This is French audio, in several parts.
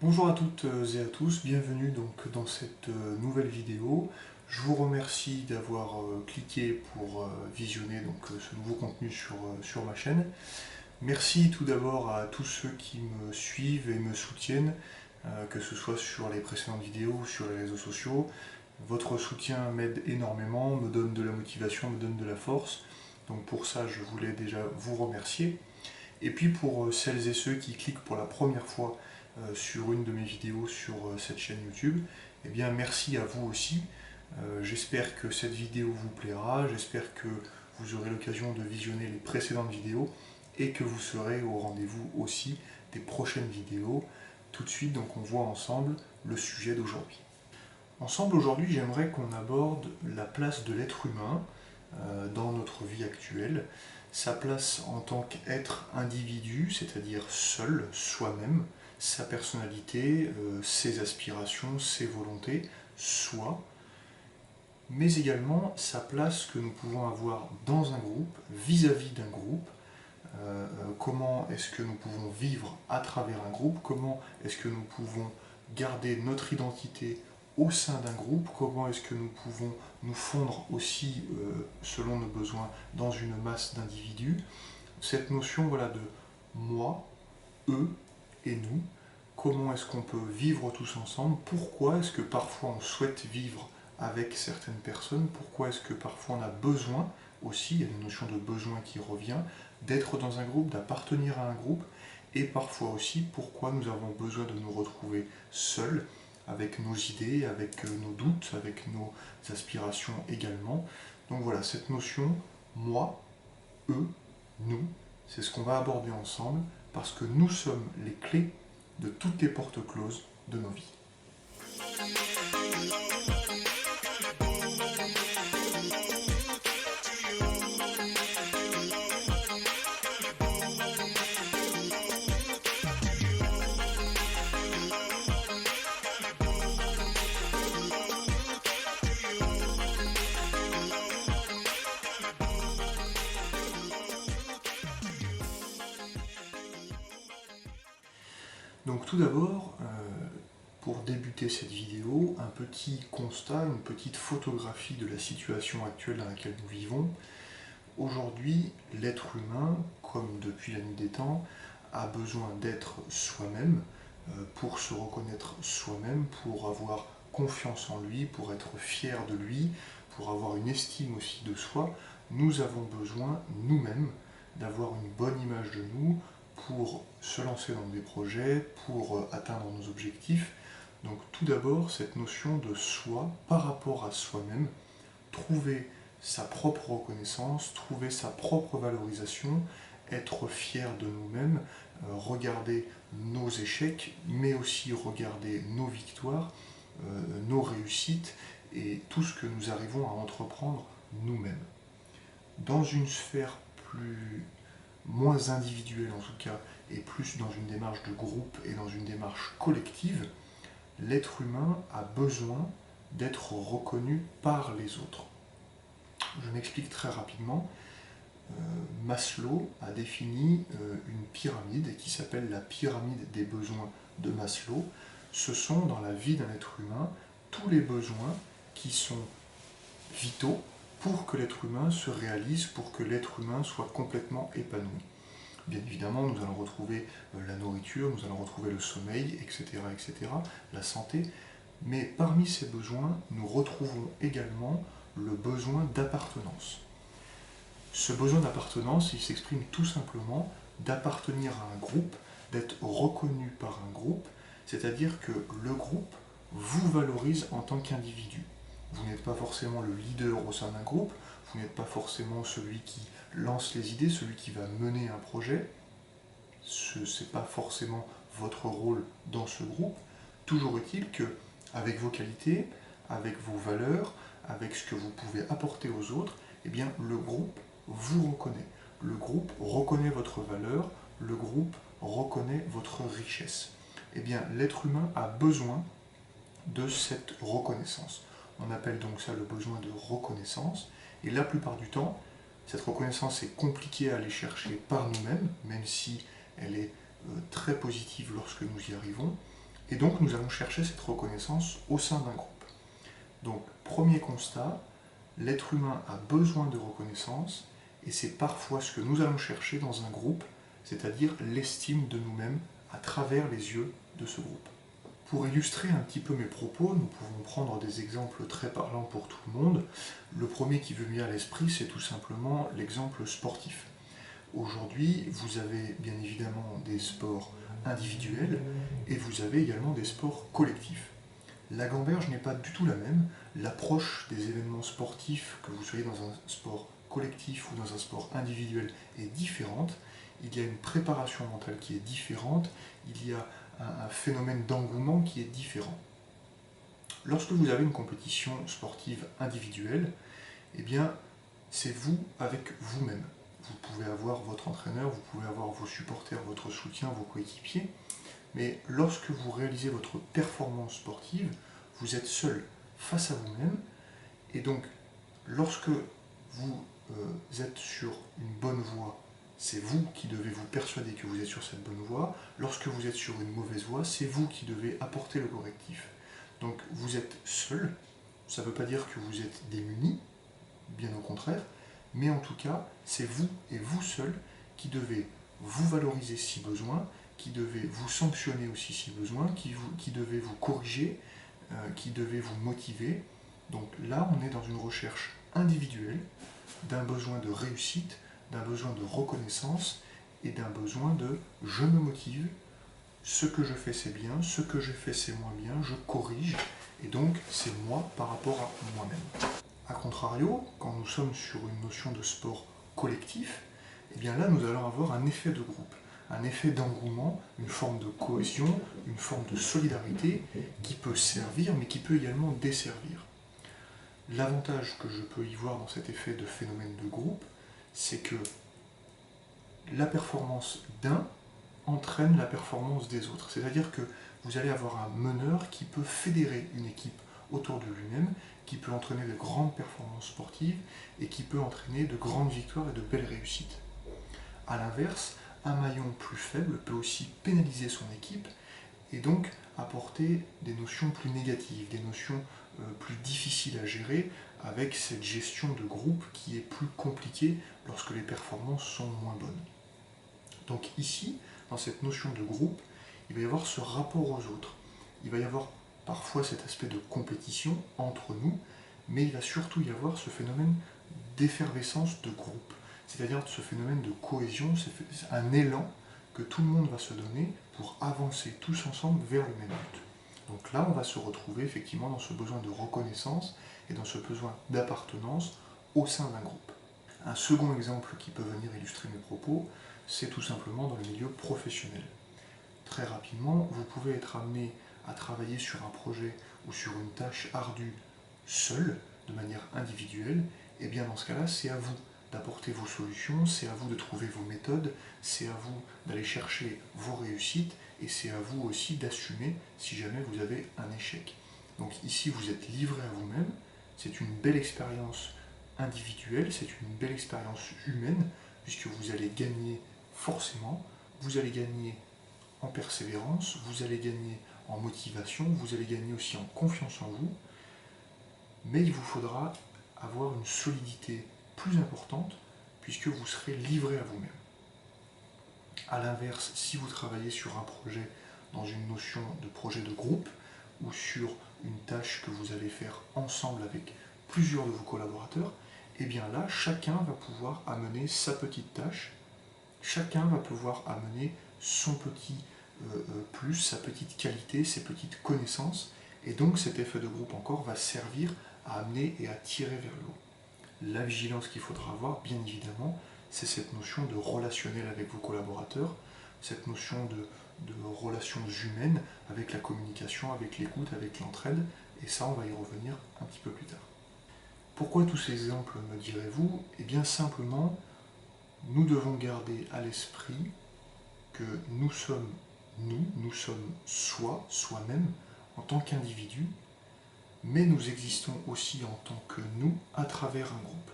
Bonjour à toutes et à tous, bienvenue donc dans cette nouvelle vidéo. Je vous remercie d'avoir cliqué pour visionner ce nouveau contenu sur ma chaîne. Merci tout d'abord à tous ceux qui me suivent et me soutiennent, que ce soit sur les précédentes vidéos ou sur les réseaux sociaux. Votre soutien m'aide énormément, me donne de la motivation, me donne de la force. Donc pour ça, je voulais déjà vous remercier. Et puis pour celles et ceux qui cliquent pour la première fois sur une de mes vidéos sur cette chaîne YouTube, eh bien merci à vous aussi. J'espère que cette vidéo vous plaira, j'espère que vous aurez l'occasion de visionner les précédentes vidéos et que vous serez au rendez-vous aussi des prochaines vidéos. Tout de suite, donc on voit ensemble le sujet d'aujourd'hui. Ensemble aujourd'hui, j'aimerais qu'on aborde la place de l'être humain dans notre vie actuelle, sa place en tant qu'être individu, c'est-à-dire seul, soi-même, sa personnalité, ses aspirations, ses volontés, soi, mais également sa place que nous pouvons avoir dans un groupe, vis-à-vis d'un groupe, comment est-ce que nous pouvons vivre à travers un groupe, comment est-ce que nous pouvons garder notre identité au sein d'un groupe, comment est-ce que nous pouvons nous fondre aussi selon nos besoins dans une masse d'individus. Cette notion voilà, de moi, eux et nous, comment est-ce qu'on peut vivre tous ensemble, pourquoi est-ce que parfois on souhaite vivre avec certaines personnes, pourquoi est-ce que parfois on a besoin aussi, il y a une notion de besoin qui revient, d'être dans un groupe, d'appartenir à un groupe, et parfois aussi pourquoi nous avons besoin de nous retrouver seuls, avec nos idées, avec nos doutes, avec nos aspirations également. Donc voilà, cette notion, moi, eux, nous, c'est ce qu'on va aborder ensemble, parce que nous sommes les clés de toutes les portes closes de nos vies. Donc tout d'abord, pour débuter cette vidéo, un petit constat, une petite photographie de la situation actuelle dans laquelle nous vivons. Aujourd'hui, l'être humain, comme depuis la nuit des temps, a besoin d'être soi-même pour se reconnaître soi-même, pour avoir confiance en lui, pour être fier de lui, pour avoir une estime aussi de soi. Nous avons besoin, nous-mêmes, d'avoir une bonne image de nous pour se lancer dans des projets, pour atteindre nos objectifs. Donc tout d'abord, cette notion de soi par rapport à soi-même, trouver sa propre reconnaissance, trouver sa propre valorisation, être fier de nous-mêmes, regarder nos échecs, mais aussi regarder nos victoires, nos réussites et tout ce que nous arrivons à entreprendre nous-mêmes. Dans une sphère moins individuelle en tout cas, et plus dans une démarche de groupe et dans une démarche collective, l'être humain a besoin d'être reconnu par les autres. Je m'explique très rapidement. Maslow a défini une pyramide qui s'appelle la pyramide des besoins de Maslow. Ce sont dans la vie d'un être humain tous les besoins qui sont vitaux pour que l'être humain se réalise, pour que l'être humain soit complètement épanoui. Bien évidemment, nous allons retrouver la nourriture, nous allons retrouver le sommeil, etc., la santé. Mais parmi ces besoins, nous retrouvons également le besoin d'appartenance. Ce besoin d'appartenance, il s'exprime tout simplement d'appartenir à un groupe, d'être reconnu par un groupe, c'est-à-dire que le groupe vous valorise en tant qu'individu. Vous n'êtes pas forcément le leader au sein d'un groupe, vous n'êtes pas forcément celui qui lance les idées, celui qui va mener un projet. Ce n'est pas forcément votre rôle dans ce groupe. Toujours est-il que, avec vos qualités, avec vos valeurs, avec ce que vous pouvez apporter aux autres, eh bien, le groupe vous reconnaît. Le groupe reconnaît votre valeur, le groupe reconnaît votre richesse. Eh bien, l'être humain a besoin de cette reconnaissance. On appelle donc ça le besoin de reconnaissance. Et la plupart du temps, cette reconnaissance est compliquée à aller chercher par nous-mêmes, même si elle est très positive lorsque nous y arrivons. Et donc nous allons chercher cette reconnaissance au sein d'un groupe. Donc premier constat, l'être humain a besoin de reconnaissance, et c'est parfois ce que nous allons chercher dans un groupe, c'est-à-dire l'estime de nous-mêmes à travers les yeux de ce groupe. Pour illustrer un petit peu mes propos, nous pouvons prendre des exemples très parlants pour tout le monde. Le premier qui veut venir à l'esprit, c'est tout simplement l'exemple sportif. Aujourd'hui, vous avez bien évidemment des sports individuels et vous avez également des sports collectifs. La gamberge n'est pas du tout la même. L'approche des événements sportifs, que vous soyez dans un sport collectif ou dans un sport individuel, est différente. Il y a une préparation mentale qui est différente. Il y a un phénomène d'engouement qui est différent. Lorsque vous avez une compétition sportive individuelle, eh bien, c'est vous avec vous-même. Vous pouvez avoir votre entraîneur, vous pouvez avoir vos supporters, votre soutien, vos coéquipiers, mais lorsque vous réalisez votre performance sportive, vous êtes seul face à vous-même, et donc lorsque vous êtes sur une bonne voie, c'est vous qui devez vous persuader que vous êtes sur cette bonne voie. Lorsque vous êtes sur une mauvaise voie, c'est vous qui devez apporter le correctif. Donc vous êtes seul, ça ne veut pas dire que vous êtes démuni, bien au contraire, mais en tout cas, c'est vous et vous seul qui devez vous valoriser si besoin, qui devez vous sanctionner aussi si besoin, qui devez vous corriger, qui devez vous motiver. Donc là, on est dans une recherche individuelle d'un besoin de réussite, d'un besoin de reconnaissance et d'un besoin de « je me motive », ce que je fais c'est bien, ce que j'ai fait c'est moins bien, je corrige, et donc c'est moi par rapport à moi-même. A contrario, quand nous sommes sur une notion de sport collectif, eh bien là nous allons avoir un effet de groupe, un effet d'engouement, une forme de cohésion, une forme de solidarité qui peut servir mais qui peut également desservir. L'avantage que je peux y voir dans cet effet de phénomène de groupe, c'est que la performance d'un entraîne la performance des autres. C'est-à-dire que vous allez avoir un meneur qui peut fédérer une équipe autour de lui-même, qui peut entraîner de grandes performances sportives et qui peut entraîner de grandes victoires et de belles réussites. A l'inverse, un maillon plus faible peut aussi pénaliser son équipe et donc apporter des notions plus négatives, des notions plus difficiles à gérer avec cette gestion de groupe qui est plus compliquée lorsque les performances sont moins bonnes. Donc ici, dans cette notion de groupe, il va y avoir ce rapport aux autres. Il va y avoir parfois cet aspect de compétition entre nous, mais il va surtout y avoir ce phénomène d'effervescence de groupe, c'est-à-dire ce phénomène de cohésion, c'est un élan que tout le monde va se donner pour avancer tous ensemble vers le même but. Donc là, on va se retrouver effectivement dans ce besoin de reconnaissance et dans ce besoin d'appartenance au sein d'un groupe. Un second exemple qui peut venir illustrer mes propos, c'est tout simplement dans le milieu professionnel. Très rapidement, vous pouvez être amené à travailler sur un projet ou sur une tâche ardue seul, de manière individuelle, et bien dans ce cas-là, c'est à vous d'apporter vos solutions, c'est à vous de trouver vos méthodes, c'est à vous d'aller chercher vos réussites, et c'est à vous aussi d'assumer si jamais vous avez un échec. Donc ici, vous êtes livré à vous-même, c'est une belle expérience individuelle, c'est une belle expérience humaine, puisque vous allez gagner forcément, vous allez gagner en persévérance, vous allez gagner en motivation, vous allez gagner aussi en confiance en vous, mais il vous faudra avoir une solidité plus importante puisque vous serez livré à vous-même. A l'inverse, si vous travaillez sur un projet dans une notion de projet de groupe ou sur une tâche que vous allez faire ensemble avec plusieurs de vos collaborateurs, et bien là, chacun va pouvoir amener sa petite tâche, chacun va pouvoir amener son petit plus, sa petite qualité, ses petites connaissances, et donc cet effet de groupe encore va servir à amener et à tirer vers le haut. La vigilance qu'il faudra avoir, bien évidemment, c'est cette notion de relationnel avec vos collaborateurs, cette notion de relations humaines avec la communication, avec l'écoute, avec l'entraide, et ça on va y revenir un petit peu plus tard. Pourquoi tous ces exemples, me direz-vous? Eh bien simplement, nous devons garder à l'esprit que nous sommes soi-même en tant qu'individu, mais nous existons aussi en tant que nous à travers un groupe.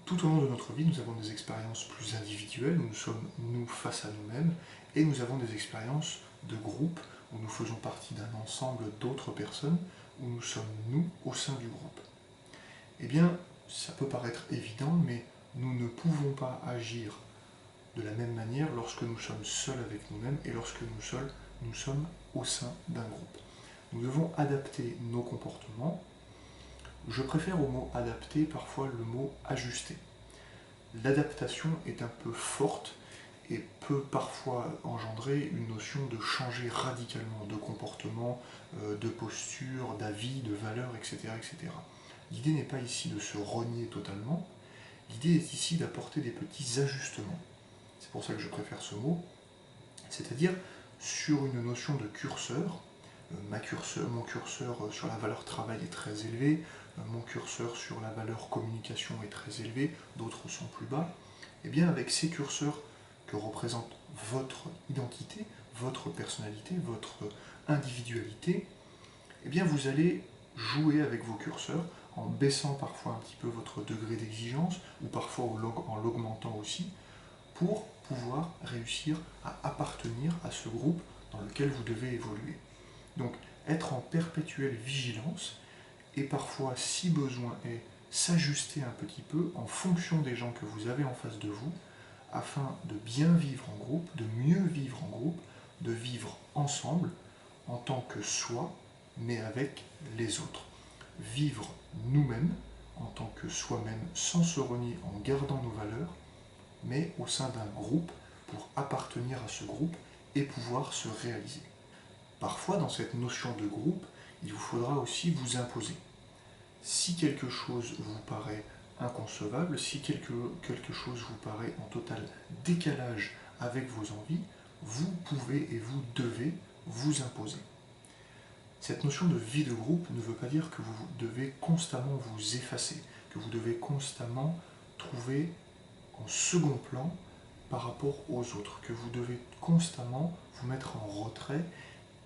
Tout au long de notre vie, nous avons des expériences plus individuelles, où nous sommes nous face à nous-mêmes, et nous avons des expériences de groupe, où nous faisons partie d'un ensemble d'autres personnes, où nous sommes nous au sein du groupe. Eh bien, ça peut paraître évident, mais nous ne pouvons pas agir de la même manière lorsque nous sommes seuls avec nous-mêmes et lorsque nous sommes au sein d'un groupe. Nous devons adapter nos comportements. Je préfère au mot adapter parfois le mot ajuster. L'adaptation est un peu forte et peut parfois engendrer une notion de changer radicalement de comportement, de posture, d'avis, de valeur, etc. etc. L'idée n'est pas ici de se renier totalement, l'idée est ici d'apporter des petits ajustements. C'est pour ça que je préfère ce mot, c'est-à-dire sur une notion de curseur. Mon curseur sur la valeur travail est très élevé, mon curseur sur la valeur communication est très élevé, d'autres sont plus bas. Et bien avec ces curseurs que représente votre identité, votre personnalité, votre individualité, eh bien vous allez jouer avec vos curseurs en baissant parfois un petit peu votre degré d'exigence ou parfois en l'augmentant aussi pour pouvoir réussir à appartenir à ce groupe dans lequel vous devez évoluer. Donc être en perpétuelle vigilance et parfois, si besoin est, s'ajuster un petit peu en fonction des gens que vous avez en face de vous afin de bien vivre en groupe, de mieux vivre en groupe, de vivre ensemble en tant que soi, mais avec les autres. Vivre nous-mêmes en tant que soi-même sans se renier en gardant nos valeurs, mais au sein d'un groupe pour appartenir à ce groupe et pouvoir se réaliser. Parfois, dans cette notion de groupe, il vous faudra aussi vous imposer. Si quelque chose vous paraît inconcevable, si quelque chose vous paraît en total décalage avec vos envies, vous pouvez et vous devez vous imposer. Cette notion de vie de groupe ne veut pas dire que vous devez constamment vous effacer, que vous devez constamment trouver en second plan par rapport aux autres, que vous devez constamment vous mettre en retrait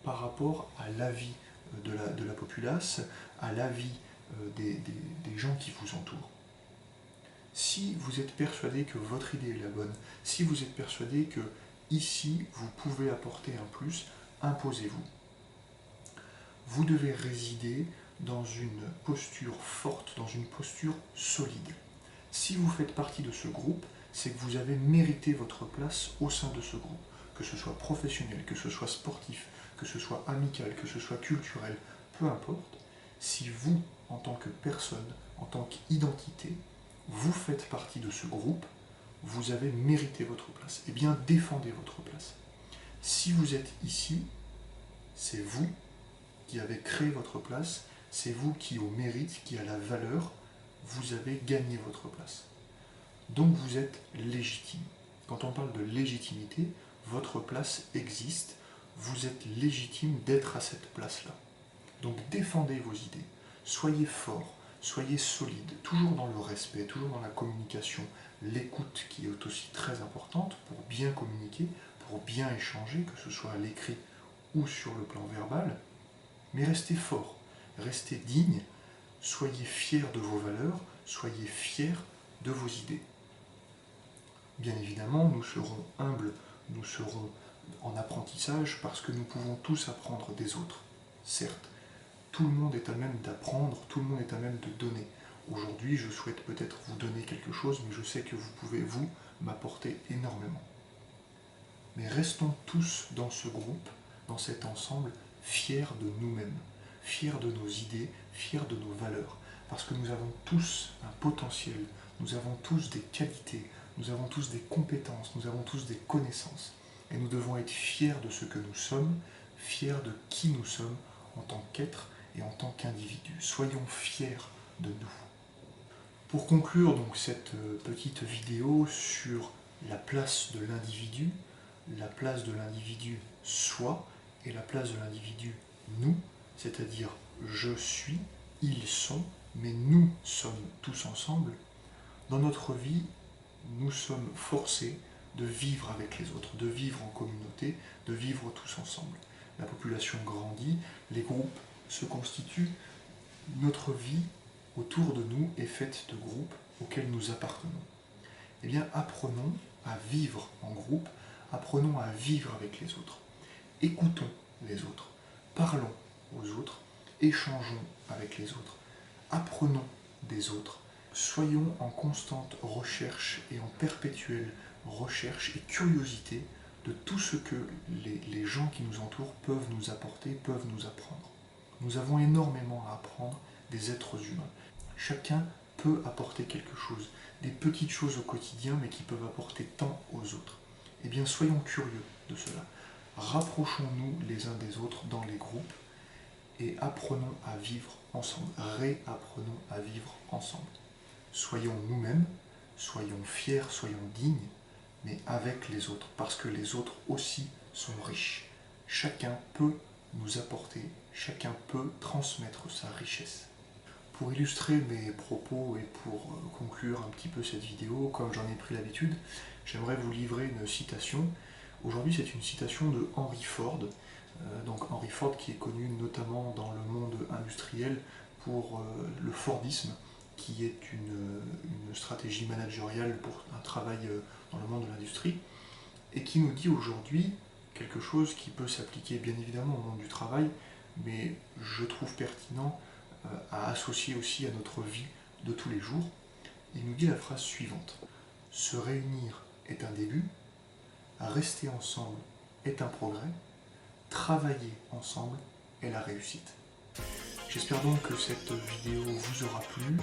par rapport à l'avis de la populace, à l'avis des gens qui vous entourent. Si vous êtes persuadé que votre idée est la bonne, si vous êtes persuadé que ici vous pouvez apporter un plus, imposez-vous. Vous devez résider dans une posture forte, dans une posture solide. Si vous faites partie de ce groupe, c'est que vous avez mérité votre place au sein de ce groupe, que ce soit professionnel, que ce soit sportif, que ce soit amical, que ce soit culturel, peu importe. Si vous, en tant que personne, en tant qu'identité, vous faites partie de ce groupe, vous avez mérité votre place. Eh bien, défendez votre place. Si vous êtes ici, c'est vous qui avez créé votre place, c'est vous qui, au mérite, qui a la valeur, vous avez gagné votre place. Donc vous êtes légitime. Quand on parle de légitimité, votre place existe, vous êtes légitime d'être à cette place-là. Donc défendez vos idées, soyez fort, soyez solide, toujours dans le respect, toujours dans la communication, l'écoute qui est aussi très importante pour bien communiquer, pour bien échanger, que ce soit à l'écrit ou sur le plan verbal, mais restez fort, restez digne, soyez fiers de vos valeurs, soyez fiers de vos idées. Bien évidemment, nous serons humbles, nous serons en apprentissage parce que nous pouvons tous apprendre des autres. Certes, tout le monde est à même d'apprendre, tout le monde est à même de donner. Aujourd'hui, je souhaite peut-être vous donner quelque chose, mais je sais que vous pouvez, vous, m'apporter énormément. Mais restons tous dans ce groupe, dans cet ensemble, fiers de nous-mêmes, fiers de nos idées, fiers de nos valeurs, parce que nous avons tous un potentiel, nous avons tous des qualités, nous avons tous des compétences, nous avons tous des connaissances, et nous devons être fiers de ce que nous sommes, fiers de qui nous sommes en tant qu'être et en tant qu'individu. Soyons fiers de nous. Pour conclure donc cette petite vidéo sur la place de l'individu soi et la place de l'individu nous, c'est-à-dire je suis, ils sont, mais nous sommes tous ensemble, dans notre vie, nous sommes forcés de vivre avec les autres, de vivre en communauté, de vivre tous ensemble. La population grandit, les groupes se constituent, notre vie autour de nous est faite de groupes auxquels nous appartenons. Eh bien, apprenons à vivre en groupe, apprenons à vivre avec les autres. Écoutons les autres, parlons aux autres, échangeons avec les autres, apprenons des autres, soyons en constante recherche et en perpétuelle recherche et curiosité de tout ce que les gens qui nous entourent peuvent nous apporter, peuvent nous apprendre. Nous avons énormément à apprendre des êtres humains. Chacun peut apporter quelque chose, des petites choses au quotidien, mais qui peuvent apporter tant aux autres. Eh bien, soyons curieux de cela. Rapprochons-nous les uns des autres dans les groupes et apprenons à vivre ensemble, réapprenons à vivre ensemble. Soyons nous-mêmes, soyons fiers, soyons dignes, mais avec les autres, parce que les autres aussi sont riches. Chacun peut nous apporter, chacun peut transmettre sa richesse. Pour illustrer mes propos et pour conclure un petit peu cette vidéo, comme j'en ai pris l'habitude, j'aimerais vous livrer une citation. Aujourd'hui, c'est une citation de Henry Ford. Donc Henry Ford qui est connu notamment dans le monde industriel pour le Fordisme, qui est une stratégie managériale pour un travail dans le monde de l'industrie, et qui nous dit aujourd'hui quelque chose qui peut s'appliquer bien évidemment au monde du travail, mais je trouve pertinent à associer aussi à notre vie de tous les jours. Il nous dit la phrase suivante: se réunir est un début, rester ensemble est un progrès, travailler ensemble est la réussite. J'espère donc que cette vidéo vous aura plu.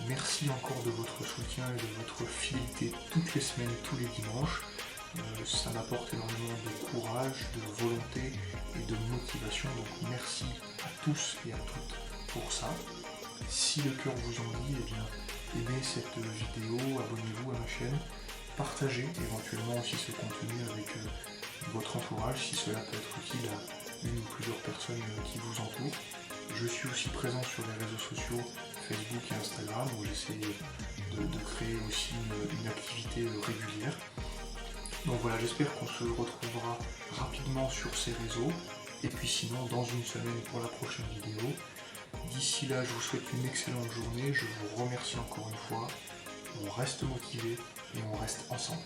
Merci encore de votre soutien et de votre fidélité toutes les semaines, tous les dimanches. Ça m'apporte énormément de courage, de volonté et de motivation. Donc merci à tous et à toutes pour ça. Si le cœur vous en dit, eh bien, aimez cette vidéo, abonnez-vous à ma chaîne, partagez éventuellement aussi ce contenu avec votre entourage si cela peut être utile à une ou plusieurs personnes qui vous entourent. Je suis aussi présent sur les réseaux sociaux Facebook et Instagram où j'essaie de créer aussi une activité régulière. Donc voilà, j'espère qu'on se retrouvera rapidement sur ces réseaux et puis sinon dans une semaine pour la prochaine vidéo. D'ici là, je vous souhaite une excellente journée, je vous remercie encore une fois, on reste motivé et on reste ensemble.